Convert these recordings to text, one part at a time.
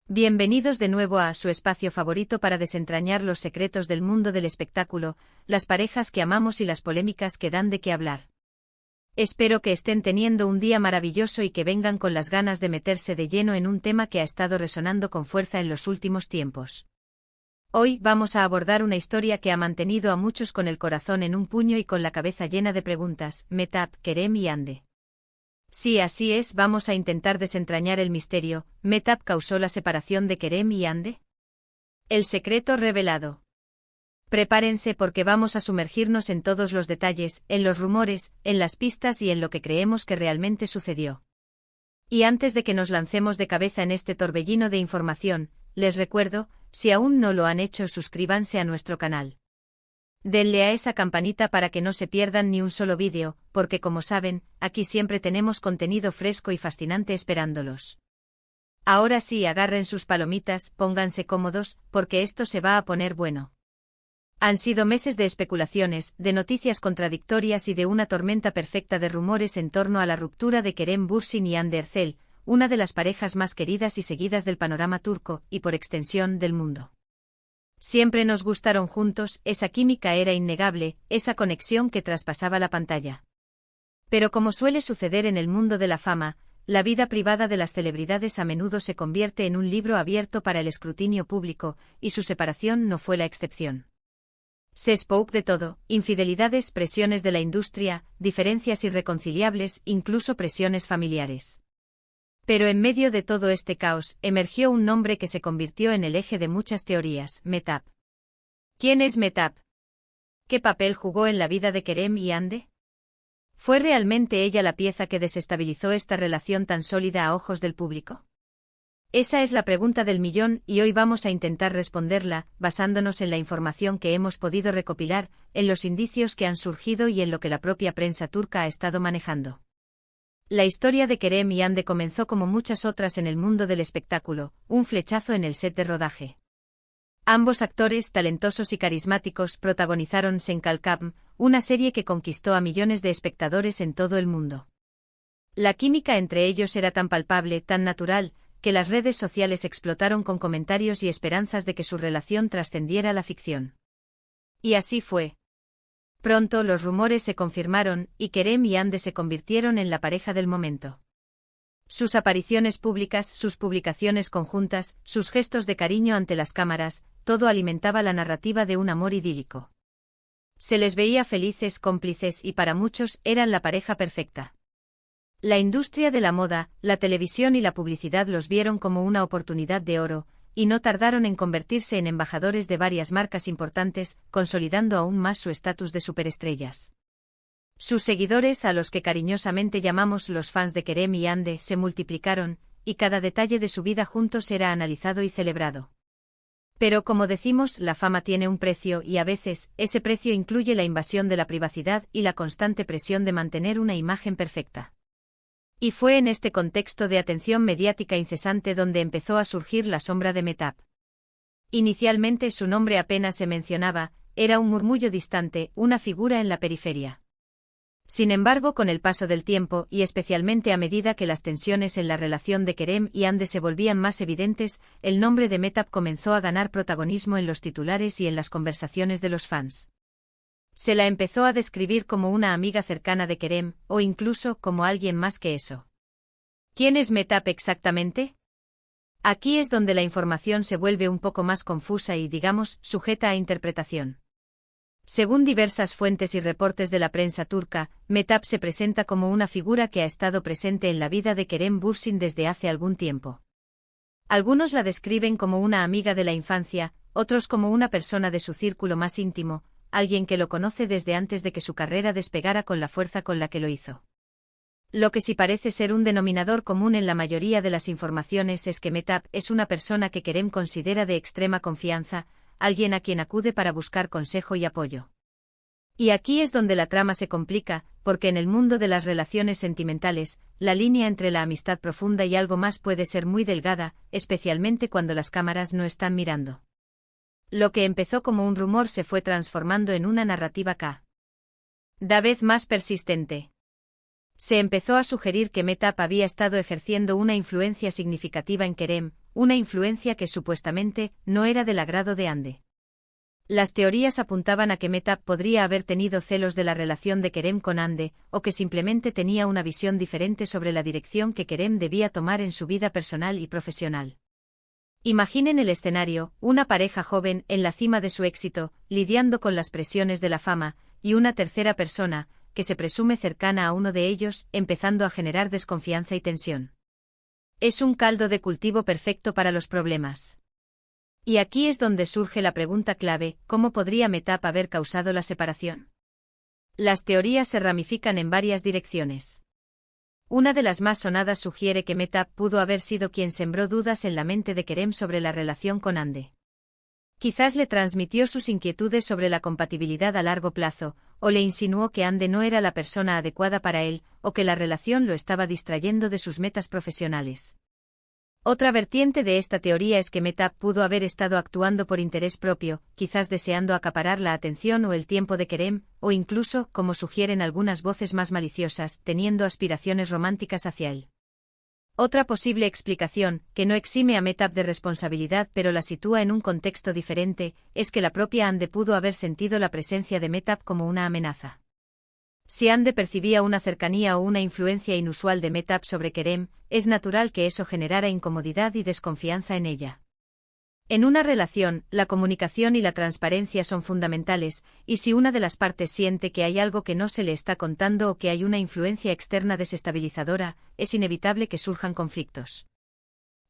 Bienvenidos de nuevo a su espacio favorito para desentrañar los secretos del mundo del espectáculo, las parejas que amamos y las polémicas que dan de qué hablar. Espero que estén teniendo un día maravilloso y que vengan con las ganas de meterse de lleno en un tema que ha estado resonando con fuerza en los últimos tiempos. Hoy vamos a abordar una historia que ha mantenido a muchos con el corazón en un puño y con la cabeza llena de preguntas: Mehtap, Kerem y Hande. Sí, así es, vamos a intentar desentrañar el misterio. ¿Mehtap causó la separación de Kerem y Hande? El secreto revelado. Prepárense porque vamos a sumergirnos en todos los detalles, en los rumores, en las pistas y en lo que creemos que realmente sucedió. Y antes de que nos lancemos de cabeza en este torbellino de información, les recuerdo, si aún no lo han hecho, suscríbanse a nuestro canal. Denle a esa campanita para que no se pierdan ni un solo vídeo, porque como saben, aquí siempre tenemos contenido fresco y fascinante esperándolos. Ahora sí, agarren sus palomitas, pónganse cómodos, porque esto se va a poner bueno. Han sido meses de especulaciones, de noticias contradictorias y de una tormenta perfecta de rumores en torno a la ruptura de Kerem Bürsin y Hande Erçel, una de las parejas más queridas y seguidas del panorama turco, y por extensión del mundo. Siempre nos gustaron juntos, esa química era innegable, esa conexión que traspasaba la pantalla. Pero como suele suceder en el mundo de la fama, la vida privada de las celebridades a menudo se convierte en un libro abierto para el escrutinio público, y su separación no fue la excepción. Se spoke de todo: infidelidades, presiones de la industria, diferencias irreconciliables, incluso presiones familiares. Pero en medio de todo este caos, emergió un nombre que se convirtió en el eje de muchas teorías: Mehtap. ¿Quién es Mehtap? ¿Qué papel jugó en la vida de Kerem y Hande? ¿Fue realmente ella la pieza que desestabilizó esta relación tan sólida a ojos del público? Esa es la pregunta del millón, y hoy vamos a intentar responderla, basándonos en la información que hemos podido recopilar, en los indicios que han surgido y en lo que la propia prensa turca ha estado manejando. La historia de Kerem y Hande comenzó como muchas otras en el mundo del espectáculo, un flechazo en el set de rodaje. Ambos actores talentosos y carismáticos protagonizaron Sen Kalkam, una serie que conquistó a millones de espectadores en todo el mundo. La química entre ellos era tan palpable, tan natural, que las redes sociales explotaron con comentarios y esperanzas de que su relación trascendiera la ficción. Y así fue. Pronto los rumores se confirmaron, y Kerem y Hande se convirtieron en la pareja del momento. Sus apariciones públicas, sus publicaciones conjuntas, sus gestos de cariño ante las cámaras, todo alimentaba la narrativa de un amor idílico. Se les veía felices, cómplices y para muchos eran la pareja perfecta. La industria de la moda, la televisión y la publicidad los vieron como una oportunidad de oro, y no tardaron en convertirse en embajadores de varias marcas importantes, consolidando aún más su estatus de superestrellas. Sus seguidores, a los que cariñosamente llamamos los fans de Kerem y Hande, se multiplicaron, y cada detalle de su vida juntos era analizado y celebrado. Pero como decimos, la fama tiene un precio y a veces, ese precio incluye la invasión de la privacidad y la constante presión de mantener una imagen perfecta. Y fue en este contexto de atención mediática incesante donde empezó a surgir la sombra de Mehtap. Inicialmente su nombre apenas se mencionaba, era un murmullo distante, una figura en la periferia. Sin embargo, con el paso del tiempo, y especialmente a medida que las tensiones en la relación de Kerem y Hande se volvían más evidentes, el nombre de Mehtap comenzó a ganar protagonismo en los titulares y en las conversaciones de los fans. Se la empezó a describir como una amiga cercana de Kerem, o incluso como alguien más que eso. ¿Quién es Mehtap exactamente? Aquí es donde la información se vuelve un poco más confusa y, digamos, sujeta a interpretación. Según diversas fuentes y reportes de la prensa turca, Mehtap se presenta como una figura que ha estado presente en la vida de Kerem Bürsin desde hace algún tiempo. Algunos la describen como una amiga de la infancia, otros como una persona de su círculo más íntimo, alguien que lo conoce desde antes de que su carrera despegara con la fuerza con la que lo hizo. Lo que sí parece ser un denominador común en la mayoría de las informaciones es que Mehtap es una persona que Kerem considera de extrema confianza, alguien a quien acude para buscar consejo y apoyo. Y aquí es donde la trama se complica, porque en el mundo de las relaciones sentimentales, la línea entre la amistad profunda y algo más puede ser muy delgada, especialmente cuando las cámaras no están mirando. Lo que empezó como un rumor se fue transformando en una narrativa cada vez más persistente. Se empezó a sugerir que Mehtap había estado ejerciendo una influencia significativa en Kerem, una influencia que supuestamente no era del agrado de Ande. Las teorías apuntaban a que Mehtap podría haber tenido celos de la relación de Kerem con Ande, o que simplemente tenía una visión diferente sobre la dirección que Kerem debía tomar en su vida personal y profesional. Imaginen el escenario: una pareja joven en la cima de su éxito, lidiando con las presiones de la fama, y una tercera persona, que se presume cercana a uno de ellos, empezando a generar desconfianza y tensión. Es un caldo de cultivo perfecto para los problemas. Y aquí es donde surge la pregunta clave: ¿cómo podría Mehtap haber causado la separación? Las teorías se ramifican en varias direcciones. Una de las más sonadas sugiere que Mehtap pudo haber sido quien sembró dudas en la mente de Kerem sobre la relación con Ande. Quizás le transmitió sus inquietudes sobre la compatibilidad a largo plazo, o le insinuó que Ande no era la persona adecuada para él, o que la relación lo estaba distrayendo de sus metas profesionales. Otra vertiente de esta teoría es que Mehtap pudo haber estado actuando por interés propio, quizás deseando acaparar la atención o el tiempo de Kerem, o incluso, como sugieren algunas voces más maliciosas, teniendo aspiraciones románticas hacia él. Otra posible explicación, que no exime a Mehtap de responsabilidad pero la sitúa en un contexto diferente, es que la propia Ande pudo haber sentido la presencia de Mehtap como una amenaza. Si Ande percibía una cercanía o una influencia inusual de Mehtap sobre Kerem, es natural que eso generara incomodidad y desconfianza en ella. En una relación, la comunicación y la transparencia son fundamentales, y si una de las partes siente que hay algo que no se le está contando o que hay una influencia externa desestabilizadora, es inevitable que surjan conflictos.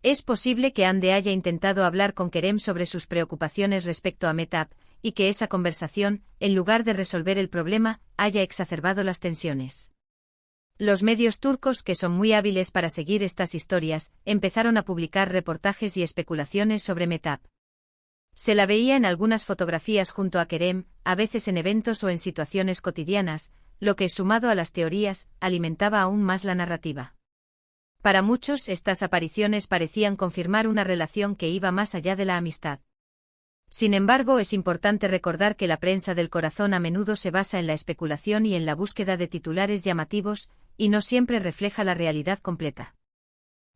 Es posible que Ande haya intentado hablar con Kerem sobre sus preocupaciones respecto a Mehtap, y que esa conversación, en lugar de resolver el problema, haya exacerbado las tensiones. Los medios turcos, que son muy hábiles para seguir estas historias, empezaron a publicar reportajes y especulaciones sobre Mehtap. Se la veía en algunas fotografías junto a Kerem, a veces en eventos o en situaciones cotidianas, lo que, sumado a las teorías, alimentaba aún más la narrativa. Para muchos, estas apariciones parecían confirmar una relación que iba más allá de la amistad. Sin embargo, es importante recordar que la prensa del corazón a menudo se basa en la especulación y en la búsqueda de titulares llamativos, y no siempre refleja la realidad completa.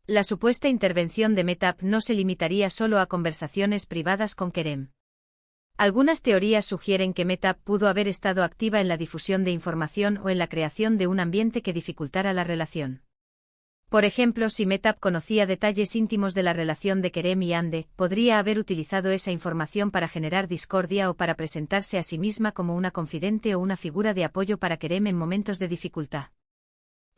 La supuesta intervención de Mehtap no se limitaría solo a conversaciones privadas con Kerem. Algunas teorías sugieren que Mehtap pudo haber estado activa en la difusión de información o en la creación de un ambiente que dificultara la relación. Por ejemplo, si Mehtap conocía detalles íntimos de la relación de Kerem y Ande, podría haber utilizado esa información para generar discordia o para presentarse a sí misma como una confidente o una figura de apoyo para Kerem en momentos de dificultad.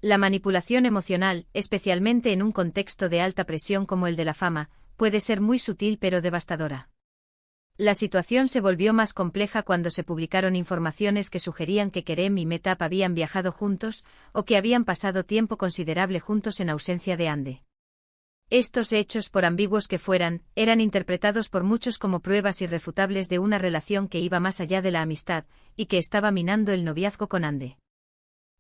La manipulación emocional, especialmente en un contexto de alta presión como el de la fama, puede ser muy sutil pero devastadora. La situación se volvió más compleja cuando se publicaron informaciones que sugerían que Kerem y Mehtap habían viajado juntos, o que habían pasado tiempo considerable juntos en ausencia de Ande. Estos hechos, por ambiguos que fueran, eran interpretados por muchos como pruebas irrefutables de una relación que iba más allá de la amistad, y que estaba minando el noviazgo con Ande.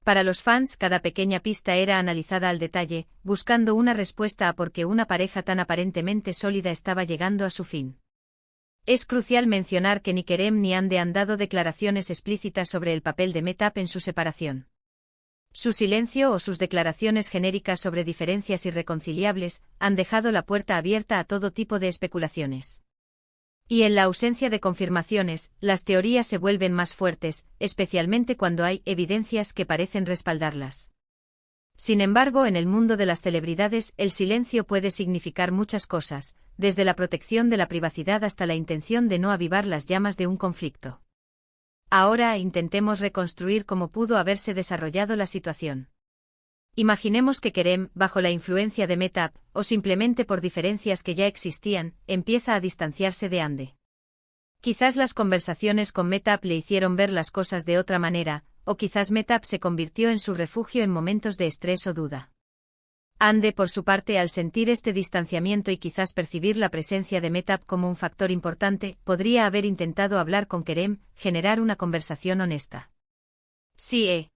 Para los fans, cada pequeña pista era analizada al detalle, buscando una respuesta a por qué una pareja tan aparentemente sólida estaba llegando a su fin. Es crucial mencionar que ni Kerem ni Ande han dado declaraciones explícitas sobre el papel de Mehtap en su separación. Su silencio o sus declaraciones genéricas sobre diferencias irreconciliables han dejado la puerta abierta a todo tipo de especulaciones. Y en la ausencia de confirmaciones, las teorías se vuelven más fuertes, especialmente cuando hay evidencias que parecen respaldarlas. Sin embargo, en el mundo de las celebridades, el silencio puede significar muchas cosas, desde la protección de la privacidad hasta la intención de no avivar las llamas de un conflicto. Ahora intentemos reconstruir cómo pudo haberse desarrollado la situación. Imaginemos que Kerem, bajo la influencia de Mehtap, o simplemente por diferencias que ya existían, empieza a distanciarse de Ande. Quizás las conversaciones con Mehtap le hicieron ver las cosas de otra manera, o quizás Mehtap se convirtió en su refugio en momentos de estrés o duda. Ande, por su parte, al sentir este distanciamiento y quizás percibir la presencia de Mehtap como un factor importante, podría haber intentado hablar con Kerem, generar una conversación honesta. Si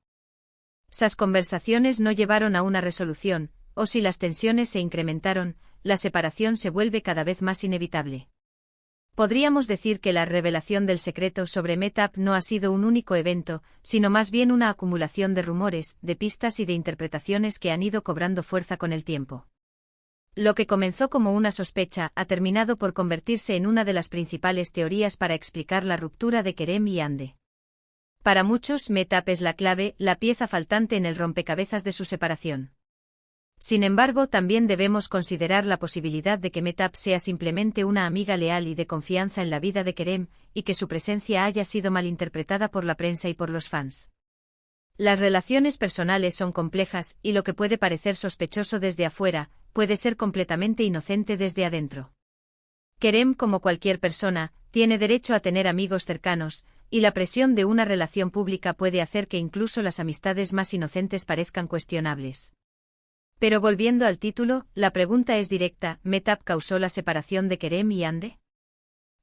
esas conversaciones no llevaron a una resolución, o si las tensiones se incrementaron, la separación se vuelve cada vez más inevitable. Podríamos decir que la revelación del secreto sobre Mehtap no ha sido un único evento, sino más bien una acumulación de rumores, de pistas y de interpretaciones que han ido cobrando fuerza con el tiempo. Lo que comenzó como una sospecha ha terminado por convertirse en una de las principales teorías para explicar la ruptura de Kerem y Hande. Para muchos, Mehtap es la clave, la pieza faltante en el rompecabezas de su separación. Sin embargo, también debemos considerar la posibilidad de que Mehtap sea simplemente una amiga leal y de confianza en la vida de Kerem, y que su presencia haya sido malinterpretada por la prensa y por los fans. Las relaciones personales son complejas, y lo que puede parecer sospechoso desde afuera, puede ser completamente inocente desde adentro. Kerem, como cualquier persona, tiene derecho a tener amigos cercanos, y la presión de una relación pública puede hacer que incluso las amistades más inocentes parezcan cuestionables. Pero volviendo al título, la pregunta es directa: ¿Mehtap causó la separación de Kerem y Hande?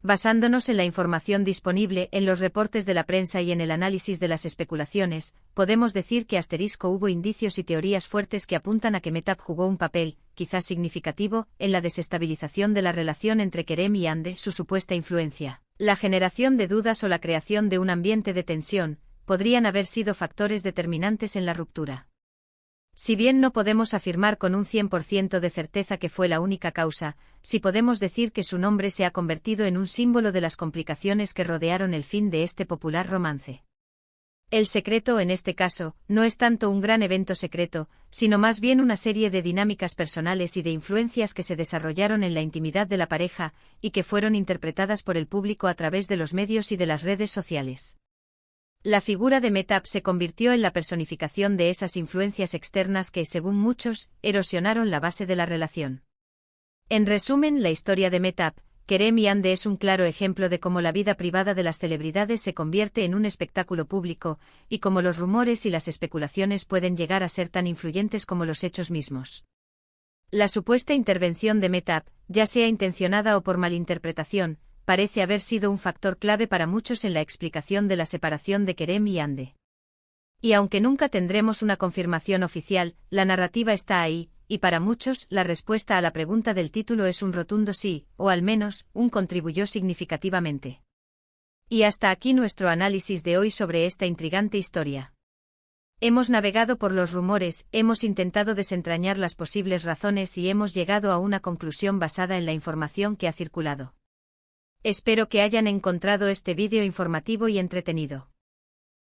Basándonos en la información disponible, en los reportes de la prensa y en el análisis de las especulaciones, podemos decir que hubo indicios y teorías fuertes que apuntan a que Mehtap jugó un papel, quizás significativo, en la desestabilización de la relación entre Kerem y Hande. Su supuesta influencia, la generación de dudas o la creación de un ambiente de tensión, podrían haber sido factores determinantes en la ruptura. Si bien no podemos afirmar con un 100% de certeza que fue la única causa, sí podemos decir que su nombre se ha convertido en un símbolo de las complicaciones que rodearon el fin de este popular romance. El secreto en este caso, no es tanto un gran evento secreto, sino más bien una serie de dinámicas personales y de influencias que se desarrollaron en la intimidad de la pareja, y que fueron interpretadas por el público a través de los medios y de las redes sociales. La figura de Mehtap se convirtió en la personificación de esas influencias externas que, según muchos, erosionaron la base de la relación. En resumen, la historia de Mehtap, Kerem y Hande es un claro ejemplo de cómo la vida privada de las celebridades se convierte en un espectáculo público, y cómo los rumores y las especulaciones pueden llegar a ser tan influyentes como los hechos mismos. La supuesta intervención de Mehtap, ya sea intencionada o por malinterpretación, parece haber sido un factor clave para muchos en la explicación de la separación de Kerem y Hande. Y aunque nunca tendremos una confirmación oficial, la narrativa está ahí, y para muchos, la respuesta a la pregunta del título es un rotundo sí, o al menos, contribuyó significativamente. Y hasta aquí nuestro análisis de hoy sobre esta intrigante historia. Hemos navegado por los rumores, hemos intentado desentrañar las posibles razones y hemos llegado a una conclusión basada en la información que ha circulado. Espero que hayan encontrado este vídeo informativo y entretenido.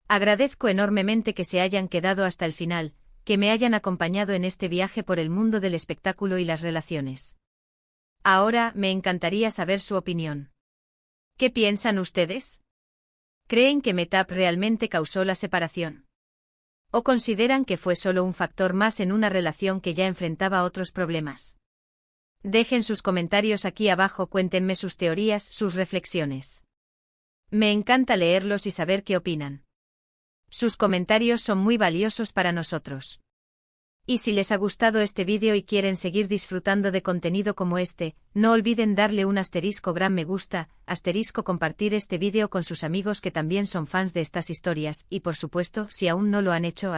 Agradezco enormemente que se hayan quedado hasta el final, que me hayan acompañado en este viaje por el mundo del espectáculo y las relaciones. Ahora, me encantaría saber su opinión. ¿Qué piensan ustedes? ¿Creen que Mehtap realmente causó la separación? ¿O consideran que fue solo un factor más en una relación que ya enfrentaba otros problemas? Dejen sus comentarios aquí abajo, cuéntenme sus teorías, sus reflexiones. Me encanta leerlos y saber qué opinan. Sus comentarios son muy valiosos para nosotros. Y si les ha gustado este vídeo y quieren seguir disfrutando de contenido como este, no olviden darle un gran me gusta, compartir este vídeo con sus amigos que también son fans de estas historias, y por supuesto, si aún no lo han hecho,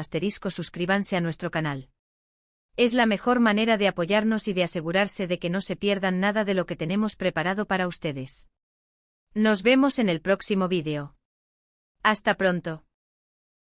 suscríbanse a nuestro canal. Es la mejor manera de apoyarnos y de asegurarse de que no se pierdan nada de lo que tenemos preparado para ustedes. Nos vemos en el próximo vídeo. Hasta pronto.